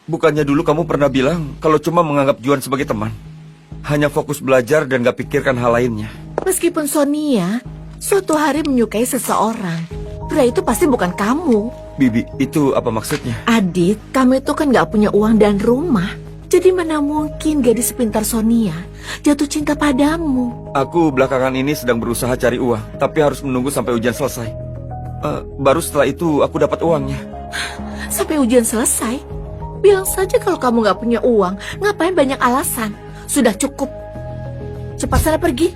Bukannya dulu kamu pernah bilang kalau cuma menganggap Juan sebagai teman. Hanya fokus belajar dan gak pikirkan hal lainnya. Meskipun Sonia suatu hari menyukai seseorang, pria itu pasti bukan kamu. Bibi, itu apa maksudnya? Adit, kamu itu kan gak punya uang dan rumah. Jadi mana mungkin gadis sepintar Sonia jatuh cinta padamu? Aku belakangan ini sedang berusaha cari uang, tapi harus menunggu sampai ujian selesai. Baru setelah itu aku dapat uangnya. Sampai ujian selesai? Bilang saja kalau kamu gak punya uang. Ngapain banyak alasan? Sudah cukup. Cepat sana pergi.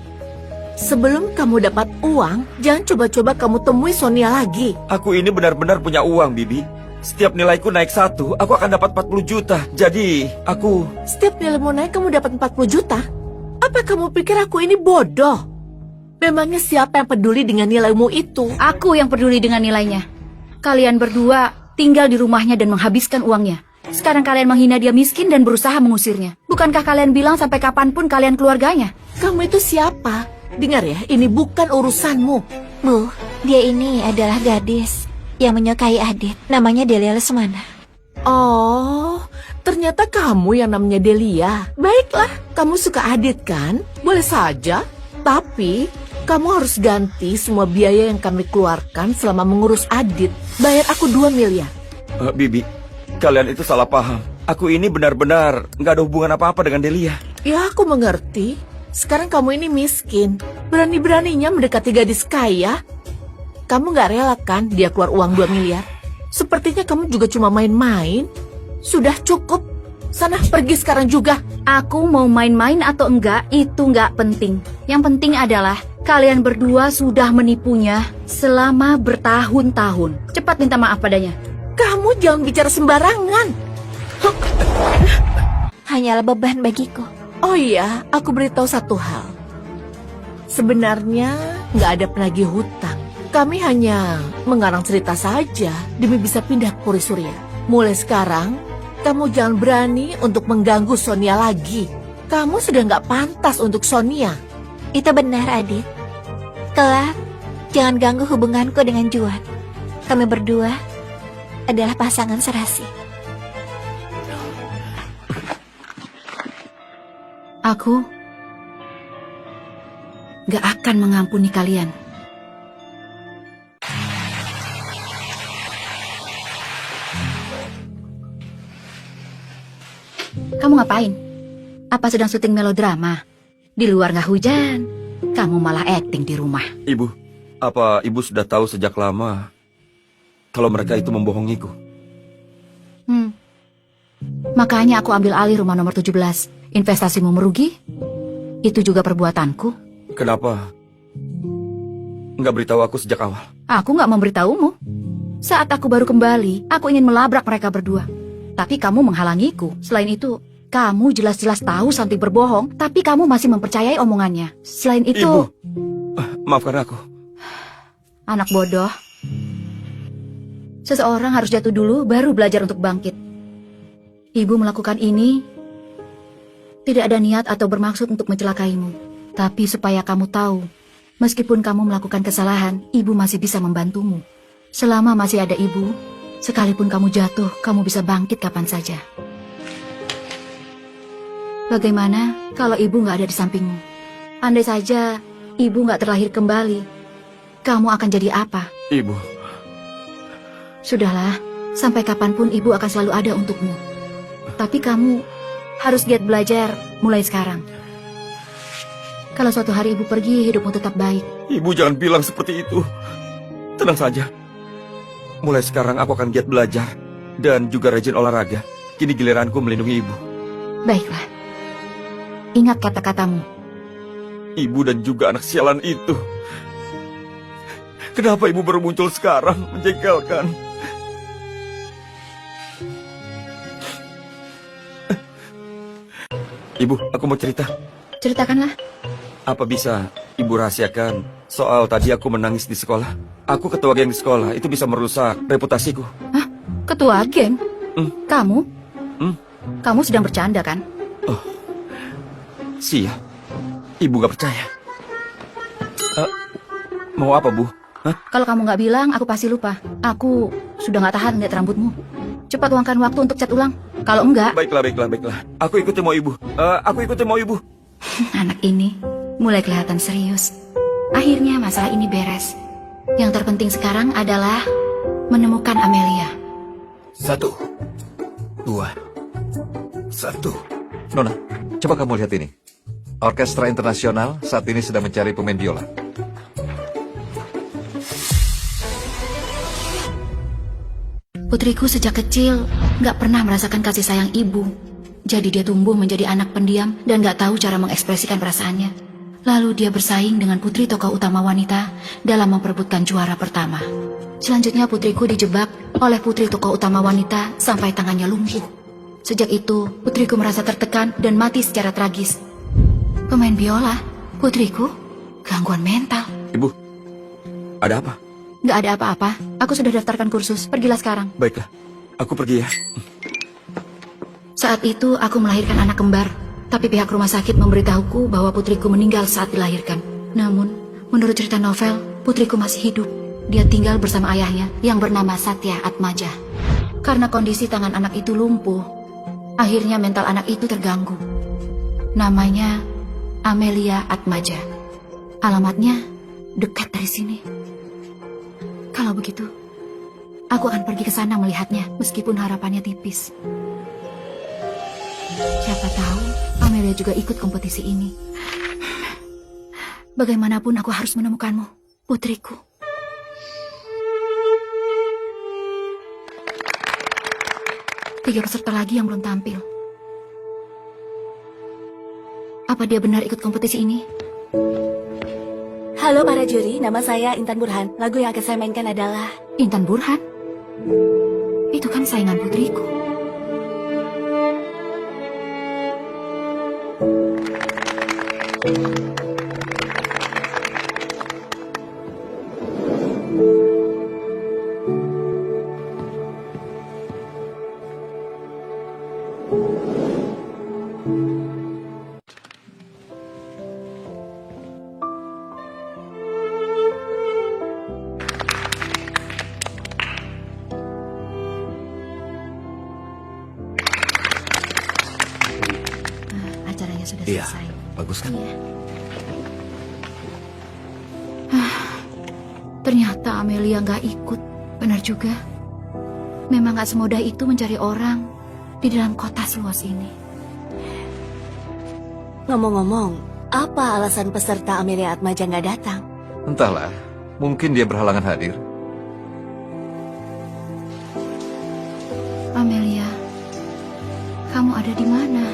Sebelum kamu dapat uang, jangan coba-coba kamu temui Sonia lagi. Aku ini benar-benar punya uang, Bibi. Setiap nilaiku naik 1, aku akan dapat 40 juta. Jadi, aku... Setiap nilaimu naik, kamu dapat 40 juta? Apa kamu pikir aku ini bodoh? Memangnya siapa yang peduli dengan nilaimu itu? Aku yang peduli dengan nilainya. Kalian berdua tinggal di rumahnya dan menghabiskan uangnya. Sekarang kalian menghina dia miskin dan berusaha mengusirnya. Bukankah kalian bilang sampai kapanpun kalian keluarganya? Kamu itu siapa? Dengar ya, ini bukan urusanmu. Bu, dia ini adalah gadis yang menyukai Adit. Namanya Delia Lesmana. Oh, ternyata kamu yang namanya Delia. Baiklah, kamu suka Adit kan? Boleh saja. Tapi, kamu harus ganti semua biaya yang kami keluarkan selama mengurus Adit. Bayar aku 2 miliar. Bibi, kalian itu salah paham. Aku ini benar-benar nggak ada hubungan apa-apa dengan Delia. Ya, aku mengerti. Sekarang kamu ini miskin. Berani-beraninya mendekati gadis kaya. Kamu nggak rela kan dia keluar uang 2 miliar? Sepertinya kamu juga cuma main-main. Sudah cukup. Sana pergi sekarang juga. Aku mau main-main atau enggak, itu enggak penting. Yang penting adalah kalian berdua sudah menipunya selama bertahun-tahun. Cepat minta maaf padanya. Kamu jangan bicara sembarangan. Hanyalah beban bagiku. Oh iya, aku beritahu satu hal. Sebenarnya nggak ada penagih hutang. Kami hanya mengarang cerita saja demi bisa pindah ke Puri Surya. Mulai sekarang, kamu jangan berani untuk mengganggu Sonia lagi. Kamu sudah nggak pantas untuk Sonia. Itu benar, Adit. Kelak, jangan ganggu hubunganku dengan Juan. Kami berdua adalah pasangan serasi. Aku gak akan mengampuni kalian. Kamu ngapain? Apa sedang syuting melodrama? Di luar gak hujan, kamu malah acting di rumah. Ibu, apa ibu sudah tahu sejak lama kalau mereka itu membohongiku? Makanya aku ambil alih rumah nomor 17. Investasimu merugi? Itu juga perbuatanku. Kenapa nggak beritahu aku sejak awal? Aku nggak memberitahumu. Saat aku baru kembali, aku ingin melabrak mereka berdua. Tapi kamu menghalangiku. Selain itu, kamu jelas-jelas tahu Santi berbohong, tapi kamu masih mempercayai omongannya. Selain itu... Ibu, maafkan aku. Anak bodoh. Seseorang harus jatuh dulu, baru belajar untuk bangkit. Ibu melakukan ini tidak ada niat atau bermaksud untuk mencelakaimu. Tapi supaya kamu tahu, meskipun kamu melakukan kesalahan, ibu masih bisa membantumu. Selama masih ada ibu, sekalipun kamu jatuh, kamu bisa bangkit kapan saja. Bagaimana kalau ibu nggak ada di sampingmu? Andai saja ibu nggak terlahir kembali, kamu akan jadi apa? Ibu. Sudahlah, sampai kapanpun ibu akan selalu ada untukmu. Tapi kamu harus giat belajar mulai sekarang. Kalau suatu hari ibu pergi, hidupmu tetap baik. Ibu jangan bilang seperti itu. Tenang saja. Mulai sekarang aku akan giat belajar dan juga rajin olahraga. Kini giliranku melindungi ibu. Baiklah. Ingat kata-katamu. Ibu dan juga anak sialan itu. Kenapa ibu baru muncul sekarang? Menjengkelkan. Ibu, aku mau cerita. Ceritakanlah. Apa bisa ibu rahasiakan soal tadi aku menangis di sekolah? Aku ketua geng di sekolah, itu bisa merusak reputasiku. Hah? Ketua geng? Kamu? Kamu sedang bercanda kan? Oh, sial. Ibu gak percaya. Mau apa, Bu? Hah? Kalau kamu nggak bilang, aku pasti lupa. Aku sudah nggak tahan lihat rambutmu. cepat luangkan waktu untuk chat ulang. Kalau enggak, Baiklah. Aku ikuti mau ibu. Aku ikuti mau ibu. anak ini mulai kelihatan serius. Akhirnya masalah ini beres. Yang terpenting sekarang adalah menemukan Amelia. 1, 2, 1. Nona, coba kamu lihat ini. Orkestra internasional saat ini sedang mencari pemain biola. Putriku sejak kecil nggak pernah merasakan kasih sayang ibu. Jadi dia tumbuh menjadi anak pendiam dan nggak tahu cara mengekspresikan perasaannya. Lalu dia bersaing dengan putri tokoh utama wanita dalam memperebutkan juara pertama. Selanjutnya putriku dijebak oleh putri tokoh utama wanita sampai tangannya lumpuh. Sejak itu, putriku merasa tertekan dan mati secara tragis. Pemain biola, putriku, gangguan mental. Ibu, ada apa? Nggak ada apa-apa, aku sudah daftarkan kursus, pergilah sekarang. Baiklah, aku pergi ya. Saat itu aku melahirkan anak kembar, tapi pihak rumah sakit memberitahuku bahwa putriku meninggal saat dilahirkan. Namun, menurut cerita novel, putriku masih hidup. Dia tinggal bersama ayahnya yang bernama Satya Atmaja. Karena kondisi tangan anak itu lumpuh, akhirnya mental anak itu terganggu. Namanya Amelia Atmaja. Alamatnya dekat dari sini. Kalau begitu, aku akan pergi ke sana melihatnya meskipun harapannya tipis. Siapa tahu Amelia juga ikut kompetisi ini. Bagaimanapun aku harus menemukanmu, putriku. Tiga peserta lagi yang belum tampil. Apa dia benar ikut kompetisi ini? Halo para juri, nama saya Intan Burhan. Lagu yang akan saya mainkan adalah... Intan Burhan? Itu kan saingan putriku. Acaranya sudah Iya, selesai. bagus kan? Iya. Ternyata Amelia nggak ikut. Benar juga. Memang nggak semudah itu mencari orang di dalam kota seluas ini. Ngomong-ngomong, apa alasan peserta Amelia Atmaja nggak datang? Entahlah, mungkin dia berhalangan hadir. Amelia, kamu ada di mana?